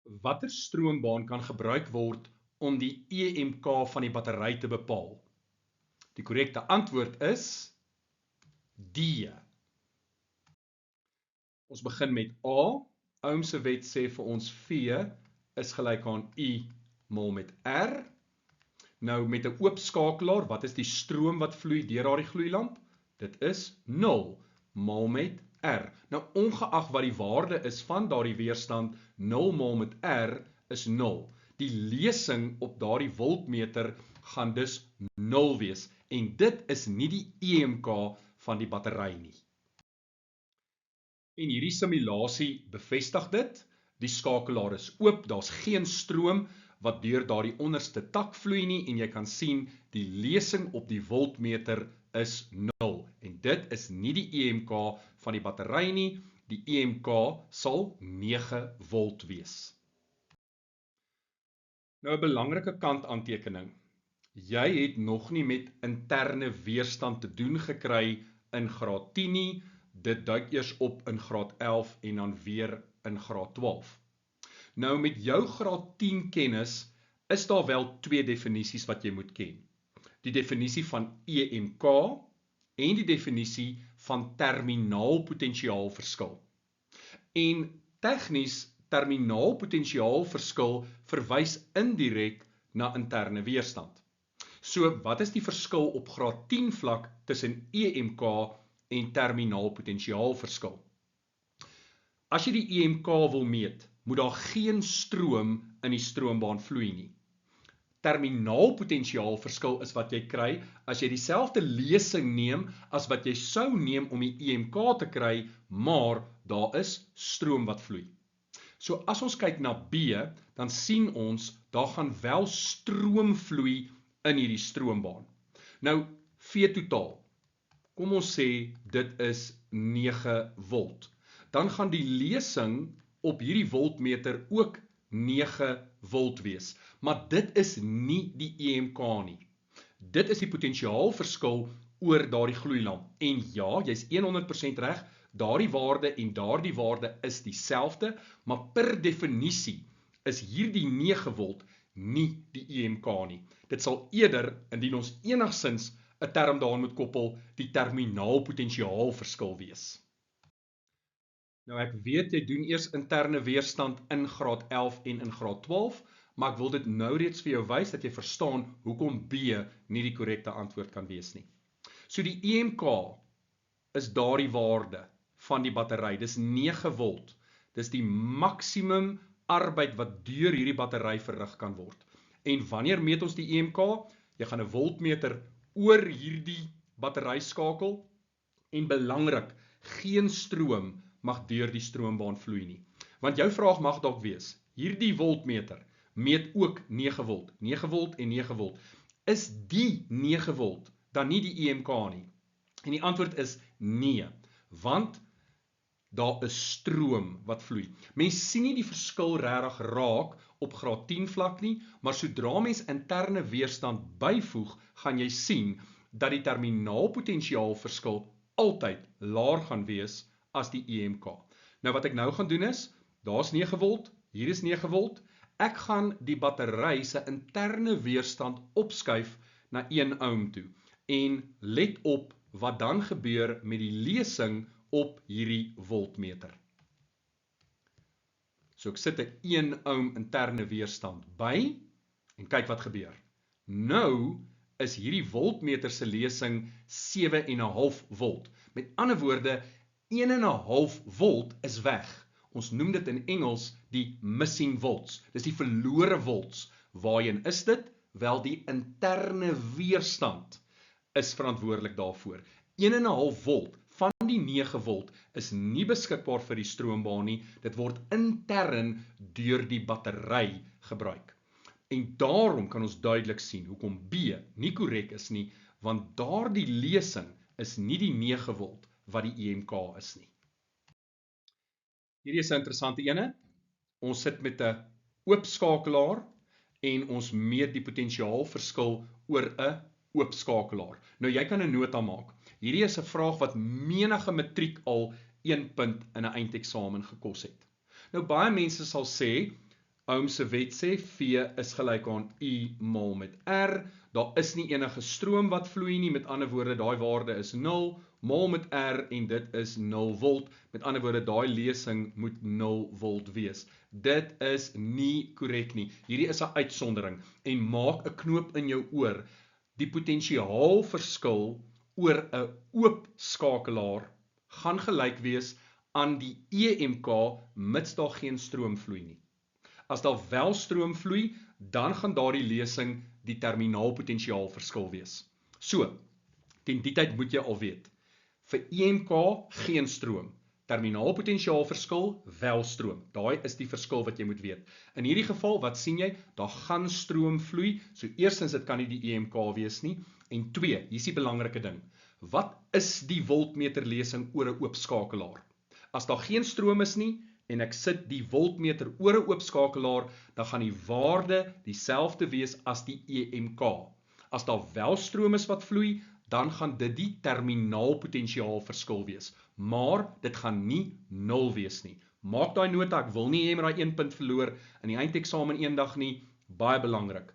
Watter stroombaan kan gebruik word om die EMK van die battery te bepaal? Die korrekte antwoord is D. Ons begin met A. Ohm se wet sê vir ons V is gelyk aan I mal met R. Nou met 'n oop skakelaar, wat is die stroom wat vloei deur daardie gloeilamp? Dit is 0 mal met R. Nou ongeag wat die waarde is van daardie weerstand, 0 mal met R is 0. Die lesing op daardie voltmeter gaan dus 0 wees en dit is nie die EMK van die battery nie. En hierdie simulasie bevestig dit. Die skakelaar is oop, daar's geen stroom wat deur daardie onderste tak vloei nie en jy kan sien die lesing op die voltmeter is 0 en dit is nie die EMK van die battery nie. Die EMK sal 9 volt wees. Nou 'n belangrike kantaantekening. Jy het nog nie met interne weerstand te doen gekry in graad 10 nie. Dit duik eers op in graad 11 en dan weer in graad 12. Nou met jou graad 10 kennis is daar wel twee definisies wat jy moet ken. Die definisie van EMK en die definisie van terminaalpotensiaalverskil. En tegnies terminaalpotensiaalverskil verwys indirek na interne weerstand. So wat is die verskil op graad 10 vlak tussen EMK en terminaalpotensiaalverskil? As jy die EMK wil meet, moet daar geen stroom in die stroombaan vloei nie. Terminaalpotensiaalverskil is wat jy kry as jy dieselfde lesing neem as wat jy sou neem om die EMK te kry, maar daar is stroom wat vloei. So as ons kyk na B, dan sien ons daar gaan wel stroom vloei in hierdie stroombaan. Nou V totaal. Kom ons sê dit is 9 volt. Dan gaan die lesing op hierdie voltmeter ook 9 volt wees. Maar dit is nie die EMK nie. Dit is die potensiaalverskil oor daardie gloeilamp. En ja, jy's 100% reg, daardie waarde en daardie waarde is dieselfde, maar per definisie is hierdie 9 volt nie die EMK nie. Dit sal eerder, indien ons enigsins 'n term daaraan moet koppel, die terminaalpotensiaalverskil wees. Nou ek weet jy doen eers interne weerstand in graad 11 en in graad 12, maar ek wil dit nou reeds vir jou wys dat jy verstaan hoekom B nie die korrekte antwoord kan wees nie. So die EMK is daardie waarde van die battery, dis 9 volt. Dis die maksimum arbeid wat deur hierdie battery verrig kan word. En wanneer meet ons die EMK? Jy gaan 'n voltmeter oor hierdie battery skakel en belangrik, geen stroom mag deur die stroombaan vloei nie. Want jou vraag mag dalk wees, hierdie voltmeter meet ook 9 volt, 9 volt en 9 volt. Is die 9 volt dan nie die EMK nie? En die antwoord is nee, want daar is stroom wat vloei. Mens sien nie die verskil regtig raak op graad 10 vlak nie, maar sodra mens interne weerstand byvoeg, gaan jy sien dat die terminaalpotensiaalverskil altyd laer gaan wees as die EMK. Nou wat ek nou gaan doen is, daar's 9 volt, hier is 9 volt, ek gaan die battery se interne weerstand opskuif na 1 ohm toe. En let op wat dan gebeur met die lesing op hierdie voltmeter. So ek sit 'n 1 ohm interne weerstand by en kyk wat gebeur. Nou is hierdie voltmeter se lesing 7,5 volt. Met ander woorde, 1,5 volt is weg. Ons noem dit in Engels die missing volts. Dis die verlore volts. Waarheen is dit? Wel, die interne weerstand is verantwoordelik daarvoor. 1,5 volt van die 9 volt is nie beskikbaar vir die stroombaan nie. Dit word intern deur die battery gebruik. En daarom kan ons duidelik sien hoekom B nie korrek is nie, want daardie lesing is nie die 9 volt wat die EMK is nie. Hierdie is 'n interessante ene. Ons sit met 'n oop skakelaar en ons meet die potensiaalverskil oor 'n oop skakelaar. Nou jy kan 'n nota maak. Hierdie is 'n vraag wat menige matriek al 1 punt in 'n eindeksamen gekos het. Nou baie mense sal sê, Ohm se wet sê V is gelyk aan U maal met R. Daar is nie enige stroom wat vloei nie, met ander woorde, daai waarde is 0, maal met R en dit is 0 volt. Met ander woorde, daai lesing moet 0 volt wees. Dit is nie korrek nie. Hierdie is 'n uitsondering en maak 'n knoop in jou oor. Die potentiaalverskil oor 'n oop skakelaar gaan gelyk wees aan die EMK mits daar geen stroom vloei nie. As daar wel stroom vloei, dan gaan daardie lesing die terminaalpotentiaalverskil wees. So, teen die tyd moet jy al weet, vir EMK geen stroom, terminaalpotentiaalverskil wel stroom. Daai is die verskil wat jy moet weet. In hierdie geval, wat sien jy? Daar gaan stroom vloei, so eerstens dit kan nie die EMK wees nie, en 2, hier is die belangrike ding. Wat is die voltmeterlesing oor 'n oop skakelaar? As daar geen stroom is nie, en ek sit die voltmeter oor 'n oop skakelaar, dan gaan die waarde dieselfde wees as die EMK. As daar wel stroom is wat vloei, dan gaan dit die terminaalpotentiaalverskil wees. Maar dit gaan nie 0 wees nie. Maak daai nota, ek wil nie hê jy moet daai 1 punt verloor in die eindeksamen eendag nie, baie belangrik.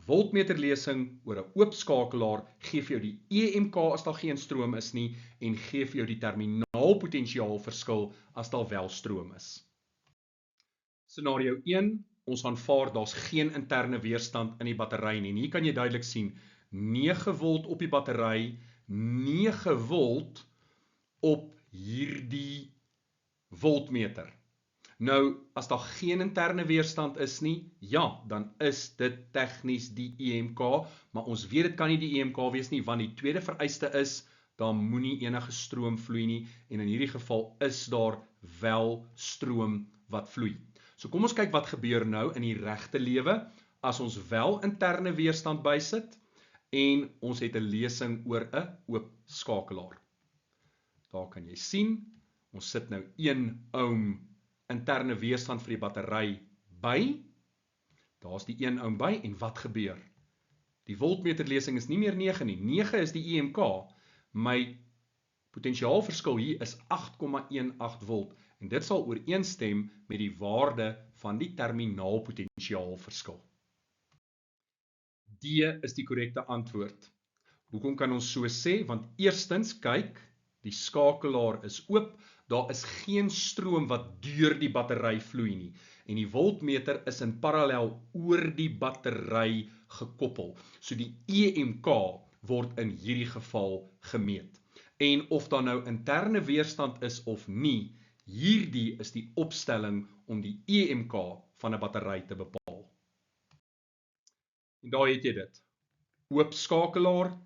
Voltmeterlesing oor 'n oop skakelaar gee vir jou die EMK as daar geen stroom is nie en gee vir jou die terminaalpotentiaalverskil as daar wel stroom is. Scenario 1, ons aanvaar daar's geen interne weerstand in die battery nie. En hier kan jy duidelik sien 9 volt op die battery, 9 volt op hierdie voltmeter. Nou, as daar geen interne weerstand is nie, ja, dan is dit tegnies die EMK, maar ons weet dit kan nie die EMK wees nie, want die tweede vereiste is, daar moenie enige stroom vloei nie, en in hierdie geval is daar wel stroom wat vloei. So kom ons kyk wat gebeur nou in die regte lewe, as ons wel interne weerstand bysit, en ons het 'n lesing oor 'n oop skakelaar. Daar kan jy sien, ons sit nou 1 ohm interne weerstand vir die battery by, daar's die 1 ohm by, en wat gebeur? Die voltmeterlesing is nie meer 9 nie, 9 is die EMK, my potentiaalverskil hier is 8,18 volt, en dit sal ooreenstem met die waarde van die terminaalpotentiaalverskil. D is die korrekte antwoord. Hoekom kan ons so sê? Want eerstens, kyk, die skakelaar is oop, daar is geen stroom wat deur die battery vloei nie, en die voltmeter is in parallel oor die battery gekoppel. So die EMK word in hierdie geval gemeet. En of daar nou interne weerstand is of nie, hierdie is die opstelling om die EMK van 'n battery te bepaal. En daar het jy dit. Oop skakelaar,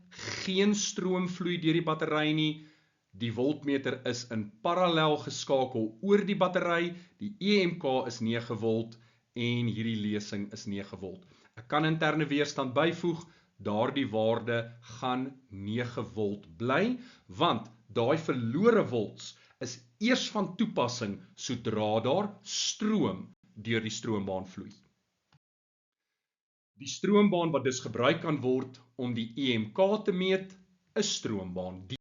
geen stroom vloei deur die battery nie, die voltmeter is in parallel geskakel oor die battery, die EMK is 9 volt en hierdie lesing is 9 volt. Ek kan interne weerstand byvoeg, daardie waarde gaan 9 volt bly, want daai verlore volts is eers van toepassing sodra daar stroom deur die stroombaan vloei. Die stroombaan wat dus gebruik kan word om die EMK te meet, is stroombaan D.